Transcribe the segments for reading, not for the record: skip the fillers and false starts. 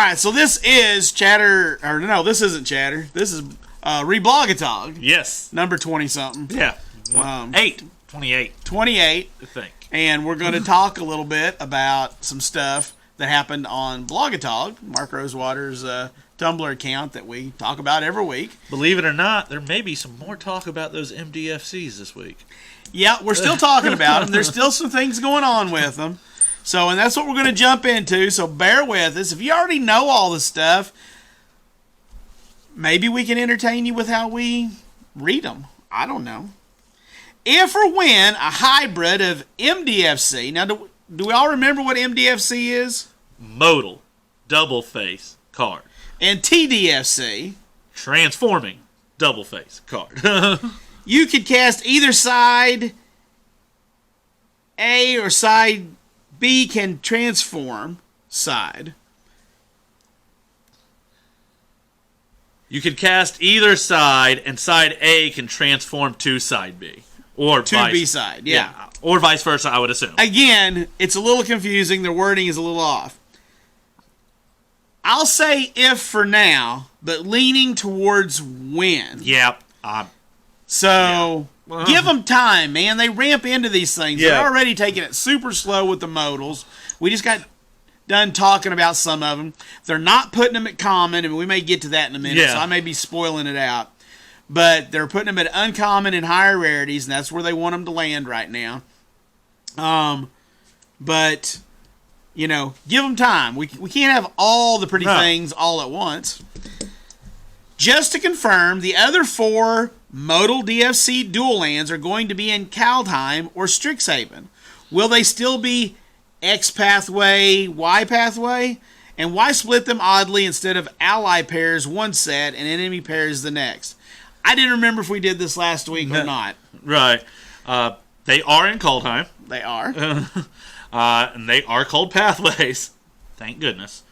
right, so this is Chatter, or no, this isn't Chatter. This is Reblogatog. Yes. Number 20-something. Yeah. 28. 28. I think. And we're going to talk a little bit about some stuff that happened on Blogatog, Mark Rosewater's Tumblr account that we talk about every week. Believe it or not, there may be some more talk about those MDFCs this week. Yeah, we're still talking about them. There's still some things going on with them. So, and that's what we're going to jump into, so bear with us. If you already know all this stuff, maybe we can entertain you with how we read them. I don't know. If or when a hybrid of MDFC, now do we all remember what MDFC is? Modal double face card. And TDFC. Transforming double face card. You could cast either side A or side B can transform side. You can cast either side, and side A can transform to side B. Or to B side, yeah. Or vice versa, I would assume. Again, it's a little confusing. Their wording is a little off. I'll say if for now, but leaning towards when. Yep. So, give them time, man. They ramp into these things. Yeah. They're already taking it super slow with the modals. We just got done talking about some of them. They're not putting them at common, and we may get to that in a minute, so I may be spoiling it out. But they're putting them at uncommon and higher rarities, and that's where they want them to land right now. But, you know, give them time. We can't have all the pretty things all at once. Just to confirm, the other 4 modal DFC dual lands are going to be in Kaldheim or Strixhaven. Will they still be X pathway, Y pathway? And why split them oddly instead of ally pairs one set and enemy pairs the next? I didn't remember if we did this last week or not. Right. They are in Kaldheim. They are. And they are called pathways. Thank goodness.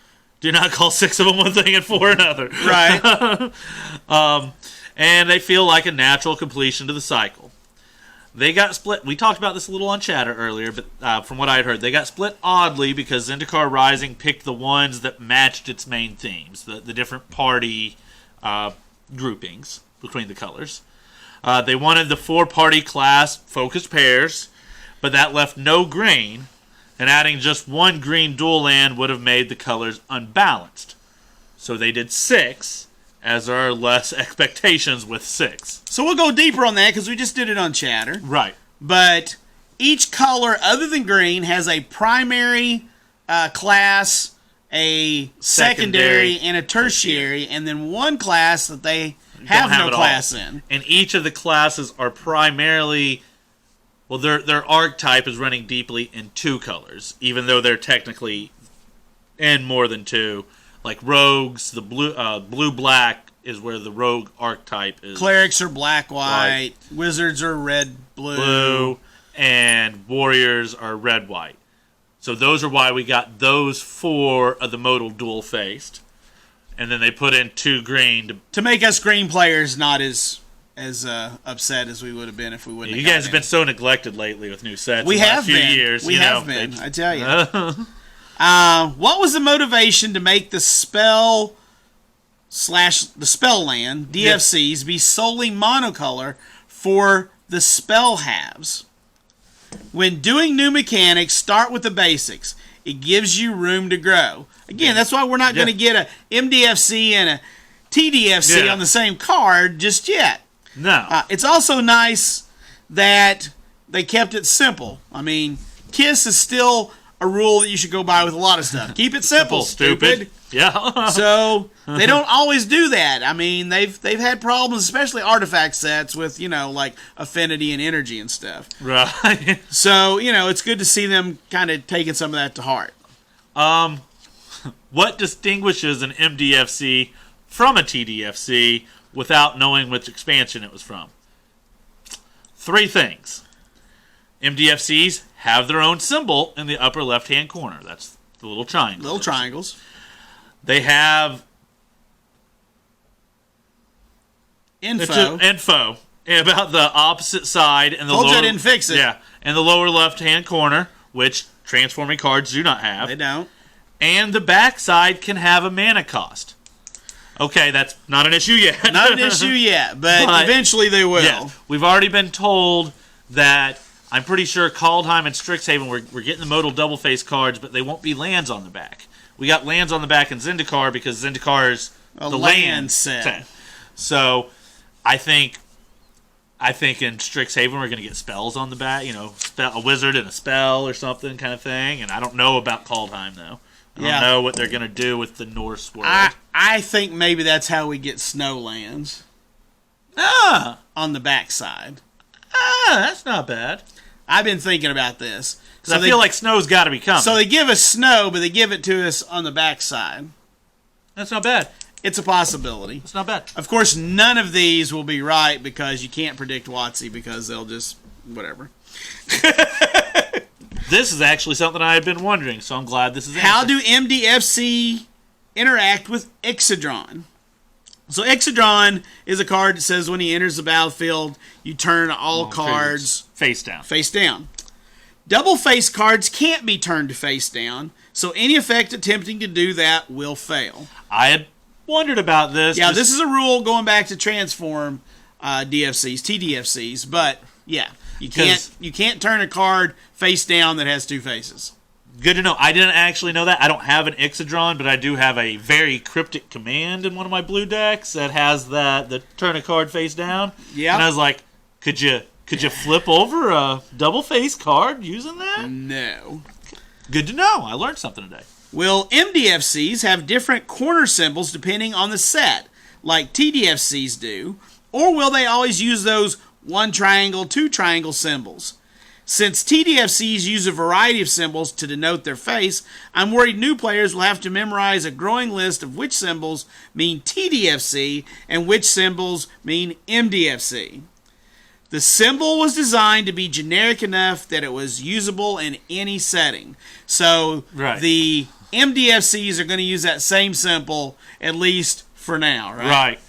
Do not call 6 of them one thing and 4 another. Right. And they feel like a natural completion to the cycle. They got split. We talked about this a little on Chatter earlier, but from what I had heard, they got split oddly because Zendikar Rising picked the ones that matched its main themes, the different party groupings between the colors. They wanted the 4-party class focused pairs, but that left no green, and adding just 1 green dual land would have made the colors unbalanced. So they did 6, as there are less expectations with 6. So we'll go deeper on that because we just did it on Chatter. Right. But each color other than green has a primary class, a secondary, and a tertiary, and then one class that they have no class in. And each of the classes are primarily, well, their archetype is running deeply in 2 colors, even though they're technically in more than 2. Like rogues, the blue-black is where the rogue archetype is. Clerics are black-white. Wizards are red-blue. And warriors are red-white. So those are why we got those 4 of the modal dual-faced. And then they put in 2 green to make us green players not as upset as we would have been if we wouldn't. You guys have been so neglected lately with new sets. We have been. Years, we have been. I tell you. What was the motivation to make the spell land DFCs be solely monocolor for the spell halves? When doing new mechanics, start with the basics. It gives you room to grow. Again, that's why we're not going to get a MDFC and a TDFC on the same card just yet. No. It's also nice that they kept it simple. I mean, KISS is still a rule that you should go by with a lot of stuff. Keep it simple, stupid. Yeah. So they don't always do that. I mean, they've had problems, especially artifact sets with, like affinity and energy and stuff. Right. So, it's good to see them kind of taking some of that to heart. What distinguishes an MDFC from a TDFC without knowing which expansion it was from? 3 things. MDFCs have their own symbol in the upper left-hand corner. That's the little triangle. Little triangles. They have info about the opposite side and the Told you lower. I didn't fix it. Yeah, in the lower left-hand corner, which transforming cards do not have. They don't. and the backside can have a mana cost. Okay, that's not an issue yet. Not an issue yet, but eventually they will. Yeah, we've already been told that. I'm pretty sure Kaldheim and Strixhaven, we're getting the modal double face cards, but they won't be lands on the back. We got lands on the back in Zendikar because Zendikar is the land set. So I think in Strixhaven we're going to get spells on the back, a wizard and a spell or something kind of thing. And I don't know about Kaldheim though. I don't know what they're going to do with the Norse world. I think maybe that's how we get snow lands. On the backside. That's not bad. I've been thinking about this. Because I feel like snow's got to be coming. So they give us snow, but they give it to us on the backside. That's not bad. It's a possibility. It's not bad. Of course, none of these will be right because you can't predict WotC because they'll just... whatever. This is actually something I had been wondering, so I'm glad this is answered. How do MDFC interact with Ixodron? So Ixodron is a card that says when he enters the battlefield, you turn all cards face down. Face down. Double face cards can't be turned to face down, so any effect attempting to do that will fail. I had wondered about this. Yeah, this is a rule going back to transform DFCs, TDFCs, but yeah, you can't turn a card face down that has two faces. Good to know. I didn't actually know that. I don't have an Ixodron, but I do have a very cryptic command in one of my blue decks that has the turn a card face down. Yeah. And I was like, could you flip over a double face card using that? No. Good to know. I learned something today. Will MDFCs have different corner symbols depending on the set, like TDFCs do, or will they always use those 1 triangle, 2 triangle symbols? Since TDFCs use a variety of symbols to denote their face, I'm worried new players will have to memorize a growing list of which symbols mean TDFC and which symbols mean MDFC. The symbol was designed to be generic enough that it was usable in any setting. So the MDFCs are going to use that same symbol, at least for now, right? Right.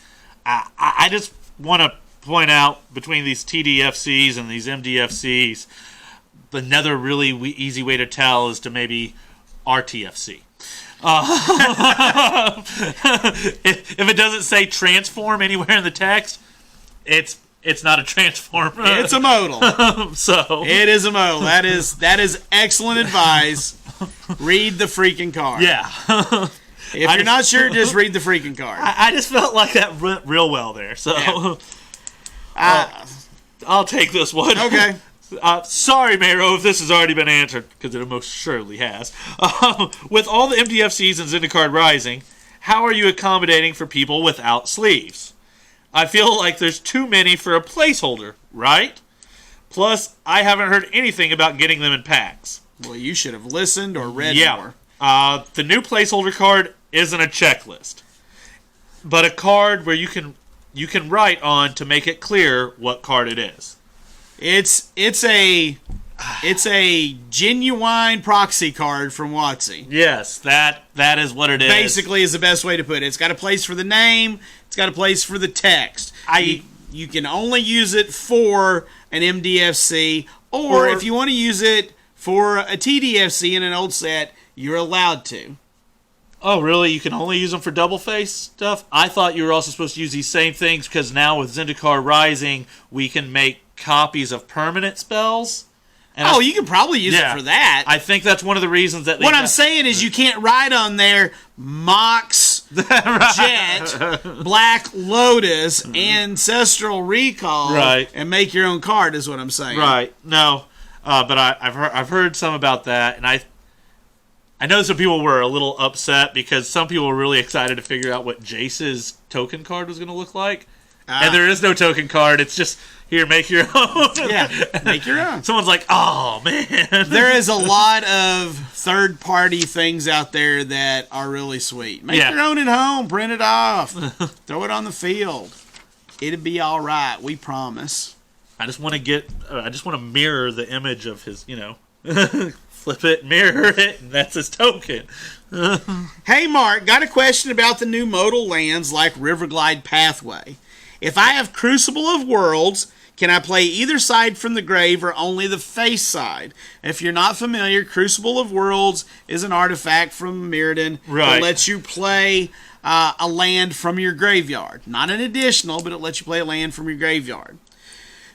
I just want to point out between these TDFCs and these MDFCs, another really easy way to tell is to maybe RTFC. If it doesn't say transform anywhere in the text, it's not a transform. It's a modal. So it is a modal. That is excellent advice. Read the freaking card. Yeah. If you're not sure, just read the freaking card. I just felt like that went real well there. So I'll take this one. Okay. Sorry, Mero, if this has already been answered, because it most surely has. With all the MDFCs and Zendikar Rising, how are you accommodating for people without sleeves? I feel like there's too many for a placeholder, right? Plus, I haven't heard anything about getting them in packs. Well, you should have listened or read more. The new placeholder card isn't a checklist, but a card where you can write on to make it clear what card it is. It's a genuine proxy card from WotC. Yes, that is what it is. Basically, is the best way to put it. It's got a place for the name. It's got a place for the text. You can only use it for an MDFC, or if you want to use it for a TDFC in an old set, you're allowed to. Oh, really? You can only use them for double face stuff? I thought you were also supposed to use these same things because now with Zendikar Rising, we can make copies of permanent spells. And you can probably use it for that. I think that's one of the reasons that I'm saying is you can't write on there Mox, Jet, Black Lotus, Ancestral Recall, and make your own card is what I'm saying. Right. No, but I've heard some about that, and I know some people were a little upset because some people were really excited to figure out what Jace's token card was going to look like. And there is no token card. It's just, here, make your own. Yeah, make your own. Someone's like, oh, man. There is a lot of third-party things out there that are really sweet. Make your own at home. Print it off. Throw it on the field. It'll be all right. We promise. I just want to mirror the image of his, flip it, mirror it, and that's his token. Hey, Mark, got a question about the new modal lands like Riverglide Pathway. If I have Crucible of Worlds, Can I play either side from the grave or only the face side? If you're not familiar, Crucible of Worlds is an artifact from Mirrodin that lets you play a land from your graveyard. Not an additional, but it lets you play a land from your graveyard.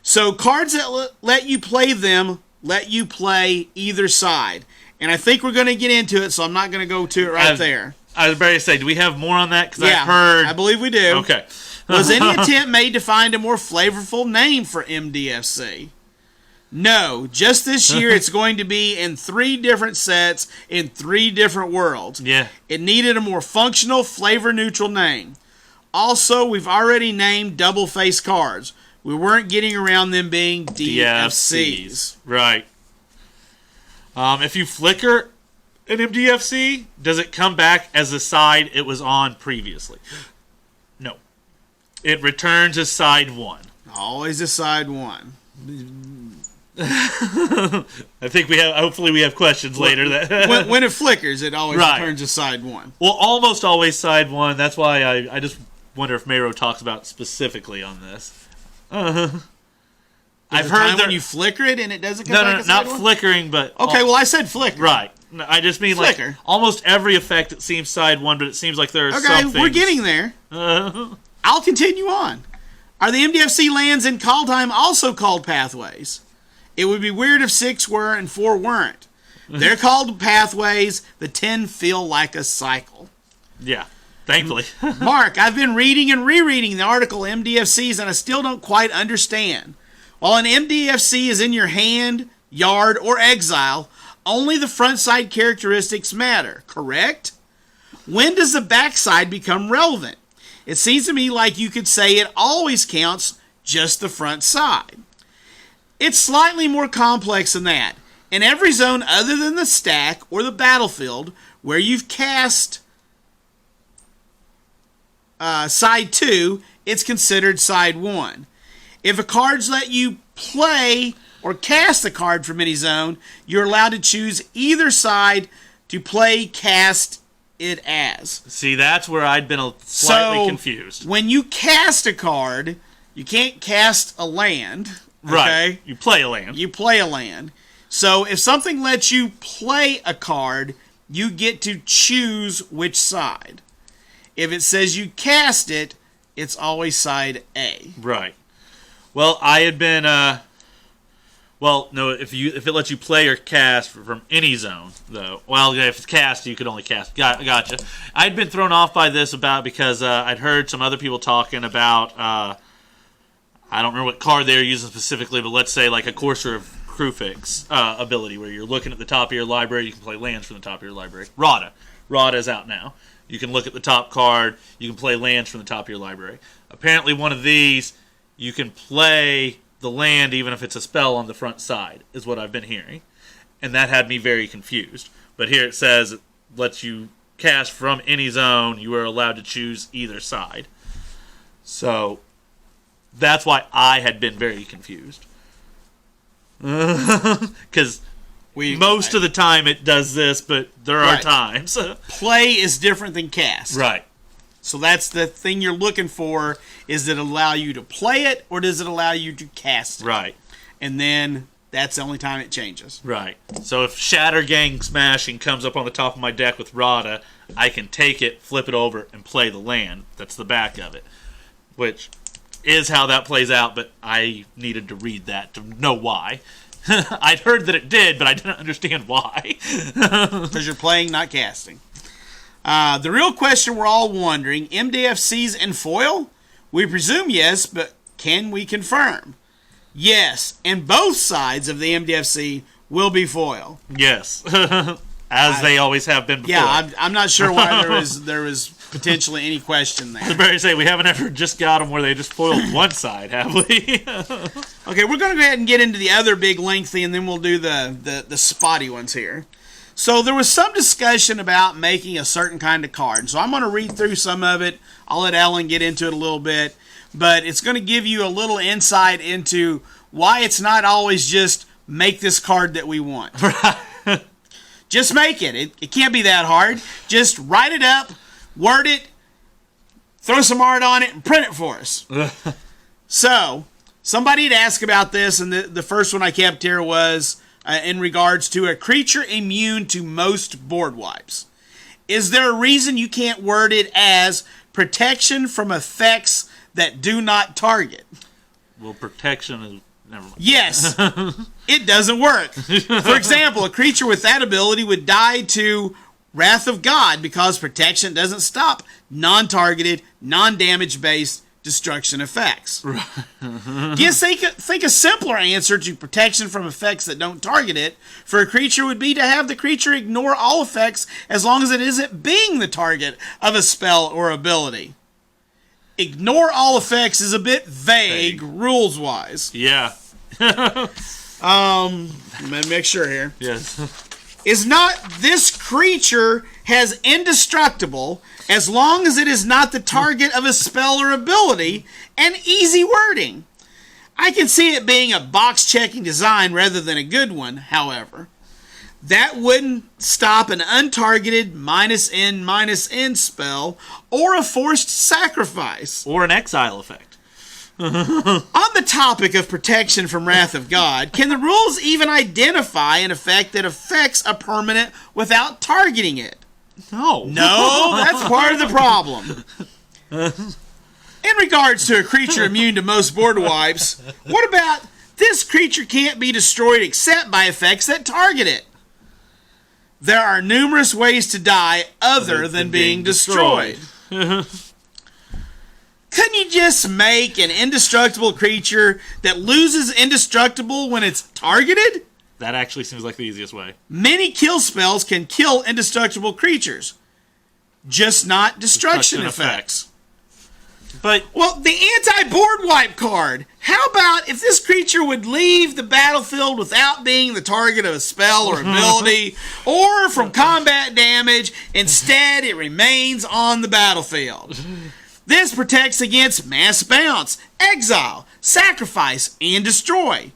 So cards that let you play them let you play either side. And I think we're going to get into it, so I'm not going to go to it there. I was about to say, do we have more on that? Because yeah, I've heard... I believe we do. Okay. Was any attempt made to find a more flavorful name for MDFC? No. Just this year, it's going to be in 3 different sets in 3 different worlds. Yeah. It needed a more functional, flavor-neutral name. Also, we've already named double-face cards. We weren't getting around them being DFCs. Right. If you flicker an MDFC, does it come back as the side it was on previously? No. It returns as side 1. Always a side 1. I think we have. Hopefully, we have questions later. That when it flickers, it always returns as side 1. Well, almost always side 1. That's why I just wonder if Mayro talks about specifically on this. I've heard that when you flicker it and it doesn't come back as not side 1? Flickering, but okay. Well, I said flicker. Right. I just mean flicker. Like almost every effect. It seems side 1, but it seems like there are some things. Okay, we're getting there. I'll continue on. Are the MDFC lands in Kaldheim also called pathways? It would be weird if 6 were and 4 weren't. They're called pathways. The 10 feel like a cycle. Yeah, thankfully. Mark, I've been reading and rereading the article MDFCs, and I still don't quite understand. While an MDFC is in your hand, yard, or exile, only the front side characteristics matter, correct? When does the backside become relevant? It seems to me like you could say it always counts just the front side. It's slightly more complex than that. In every zone other than the stack or the battlefield where you've cast side 2, it's considered side 1. If a card's let you play or cast a card from any zone, you're allowed to choose either side to play cast it as. See, that's where I'd been slightly confused. When you cast a card, you can't cast a land. Okay? Right. You play a land. You play a land. So if something lets you play a card, you get to choose which side. If it says you cast it, it's always side A. Right. Well, I had been well, no, if it lets you play or cast from any zone, though. Well, if it's cast, you could only cast. Gotcha. I'd been thrown off by this because I'd heard some other people talking about I don't remember what card they were using specifically, but let's say like a Courser of Crufix ability where you're looking at the top of your library, you can play lands from the top of your library. Rada is out now. You can look at the top card, you can play lands from the top of your library. Apparently one of these, you can play the land even if it's a spell on the front side, is what I've been hearing. And that had me very confused. But here it says it lets you cast from any zone, you are allowed to choose either side. So that's why I had been very confused. Because most of the time it does this, but there are times. Play is different than cast. Right. So that's the thing you're looking for. Is it allow you to play it, or does it allow you to cast it? Right. And then that's the only time it changes. Right. So if Shatter Gang Smashing comes up on the top of my deck with Rada, I can take it, flip it over, and play the land. That's the back of it. Which is how that plays out, but I needed to read that to know why. I'd heard that it did, but I didn't understand why. Because you're playing, not casting. The real question we're all wondering, MDFCs in foil? We presume yes, but can we confirm? Yes, and both sides of the MDFC will be foil. Yes, as they always have been before. Yeah, I'm not sure why there was potentially any question there. I was about to say, we haven't ever just got them where they just foiled one side, have we? Okay, we're going to go ahead and get into the other big lengthy, and then we'll do the spotty ones here. So there was some discussion about making a certain kind of card. So I'm going to read through some of it. I'll let Ellen get into it a little bit. But it's going to give you a little insight into why it's not always just make this card that we want. Just make it. It can't be that hard. Just write it up, word it, throw some art on it, and print it for us. So, Somebody had asked about this, and the first one I kept here was in regards to a creature immune to most board wipes. Is there a reason you can't word it as protection from effects that do not target? Well, protection is... Never mind. Yes, it doesn't work. For example, a creature with that ability would die to Wrath of God because protection doesn't stop non-targeted, non-damage based destruction effects. Right. Guess think a simpler answer to protection from effects that don't target it for a creature would be to have the creature ignore all effects as long as it isn't being the target of a spell or ability. Ignore all effects is a bit vague. Rules-wise. Yeah. Let me make sure here. Yes. Is not this creature has indestructible as long as it is not the target of a spell or ability, and easy wording. I can see it being a box-checking design rather than a good one, however. That wouldn't stop an untargeted -N spell or a forced sacrifice. Or an exile effect. On the topic of protection from Wrath of God, can the rules even identify an effect that affects a permanent without targeting it? No. No, that's part of the problem. In regards to a creature immune to most board wipes, what about this creature can't be destroyed except by effects that target it? There are numerous ways to die other than being destroyed. Couldn't you just make an indestructible creature that loses indestructible when it's targeted? That actually seems like the easiest way. Many kill spells can kill indestructible creatures, just not destruction effects. But well, the anti-board wipe card. How about if this creature would leave the battlefield without being the target of a spell or ability, or from combat damage, instead it remains on the battlefield. This protects against mass bounce, exile, sacrifice, and destroy.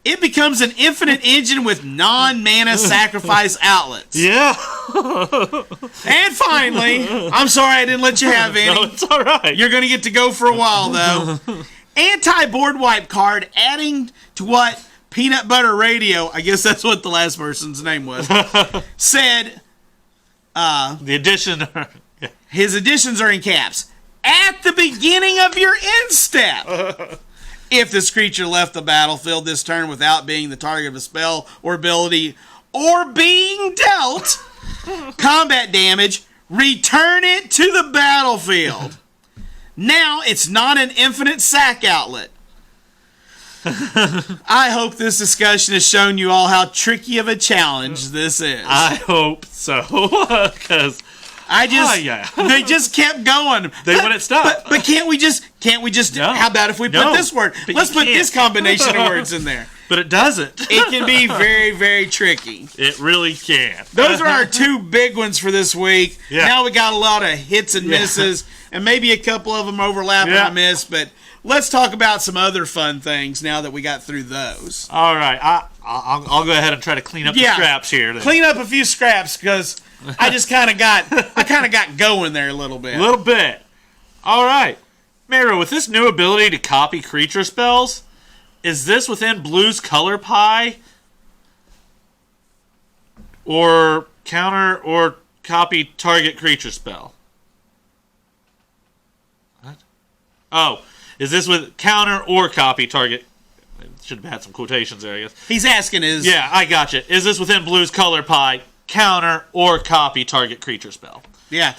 It becomes an infinite engine with non-mana sacrifice outlets. yeah. And finally, I'm sorry I didn't let you have any. No, it's all right. You're going to get to go for a while, though. Anti-board wipe card, adding to what Peanut Butter Radio, I guess that's what the last person's name was, said. The addition. His additions are in caps. At the beginning of your end step. If this creature left the battlefield this turn without being the target of a spell or ability or being dealt combat damage, return it to the battlefield. Now it's not an infinite sack outlet. I hope this discussion has shown you all how tricky of a challenge this is. I hope so. Because they just kept going. They wouldn't stop. But can't we just No. how about if we put this word? Let's put this combination of words in there. But it doesn't. It can be very, very tricky. It really can. Those are our two big ones for this week. Yeah. Now we got a lot of hits and misses, and maybe a couple of them overlap and I miss, but let's talk about some other fun things now that we got through those. All right. I'll go ahead and try to clean up the scraps here. Then. Clean up a few scraps because I just kind of got going there a little bit. A little bit. All right. Mara, with this new ability to copy creature spells, is this within Blue's color pie? Or counter or copy target creature spell? What? Oh, is this with counter or copy target? Should have had some quotations there, I guess. He's asking is... Yeah, I gotcha. Is this within Blue's color pie, counter or copy target creature spell? Yeah.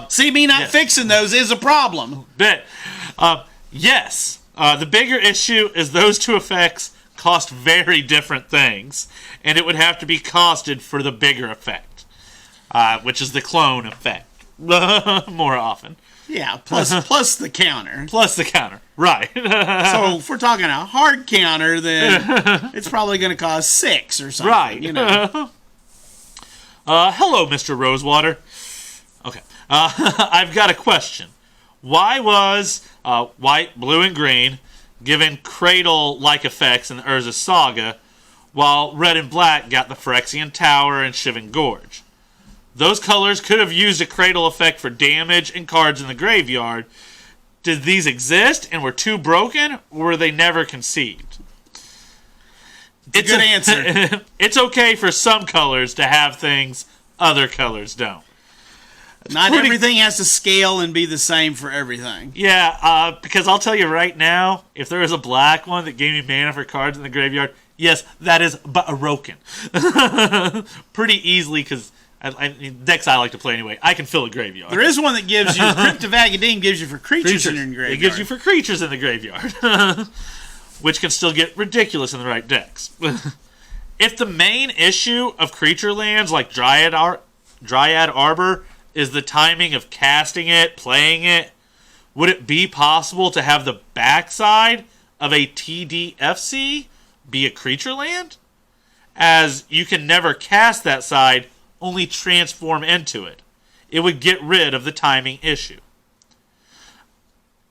See, me not fixing those is a problem. But, yes. The bigger issue is those two effects cost very different things, and it would have to be costed for the bigger effect, which is the clone effect, more often. Yeah, plus the counter. Plus the counter, right. So if we're talking a hard counter, then it's probably going to cost 6 or something. Right. You know. Hello, Mr. Rosewater. Okay. I've got a question. Why was white, blue, and green given cradle-like effects in the Urza Saga, while red and black got the Phyrexian Tower and Shivan Gorge? Those colors could have used a cradle effect for damage and cards in the graveyard. Did these exist and were too broken, or were they never conceived? It's a good answer. It's okay for some colors to have things other colors don't. Not everything has to scale and be the same for everything. Yeah, because I'll tell you right now, if there is a black one that gave me mana for cards in the graveyard, yes, that is broken. Pretty easily, because decks I like to play anyway, I can fill a graveyard. There is one that gives you, Crypt of Agadine gives you for creatures in your graveyard. It gives you for creatures in the graveyard, which can still get ridiculous in the right decks. If the main issue of creature lands like Dryad Arbor is the timing of casting it, playing it, would it be possible to have the backside of a TDFC be a creature land? As you can never cast that side, only transform into it. It would get rid of the timing issue.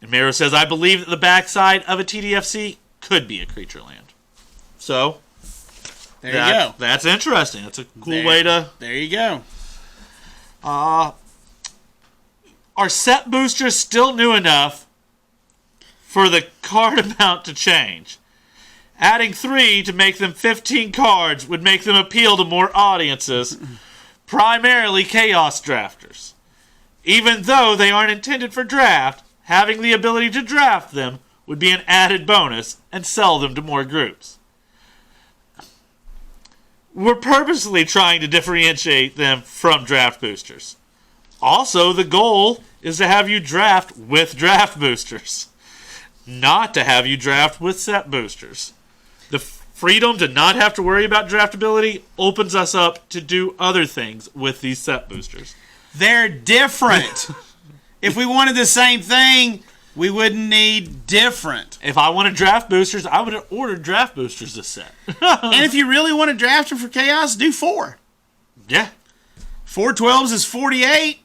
And Mero says, I believe that the backside of a TDFC could be a creature land. So, there you go. That's interesting. That's a cool way to... There you go. Are set boosters still new enough for the card amount to change? Adding 3 to make them 15 cards would make them appeal to more audiences, primarily Chaos drafters. Even though they aren't intended for draft, having the ability to draft them would be an added bonus and sell them to more groups. We're purposely trying to differentiate them from draft boosters. Also, the goal is to have you draft with draft boosters, not to have you draft with set boosters. The freedom to not have to worry about draftability opens us up to do other things with these set boosters. They're different. If we wanted the same thing, we wouldn't need different. If I wanted draft boosters, I would have ordered draft boosters this set. And if you really want to draft them for Chaos, do 4. Yeah. 4 12s is 48.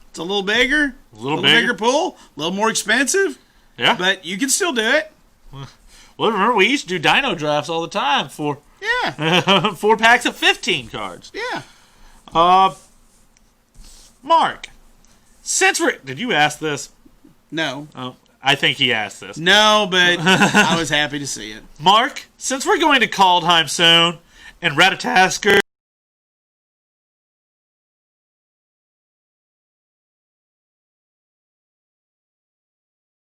It's a little bigger. A little bigger pool. A little more expensive. Yeah. But you can still do it. Well, remember, we used to do dino drafts all the time for 4 packs of 15 cards. Yeah. Mark, since we're... Did you ask this? No. Oh, I think he asked this. No, but I was happy to see it. Mark, since we're going to Kaldheim soon, and Ratatasker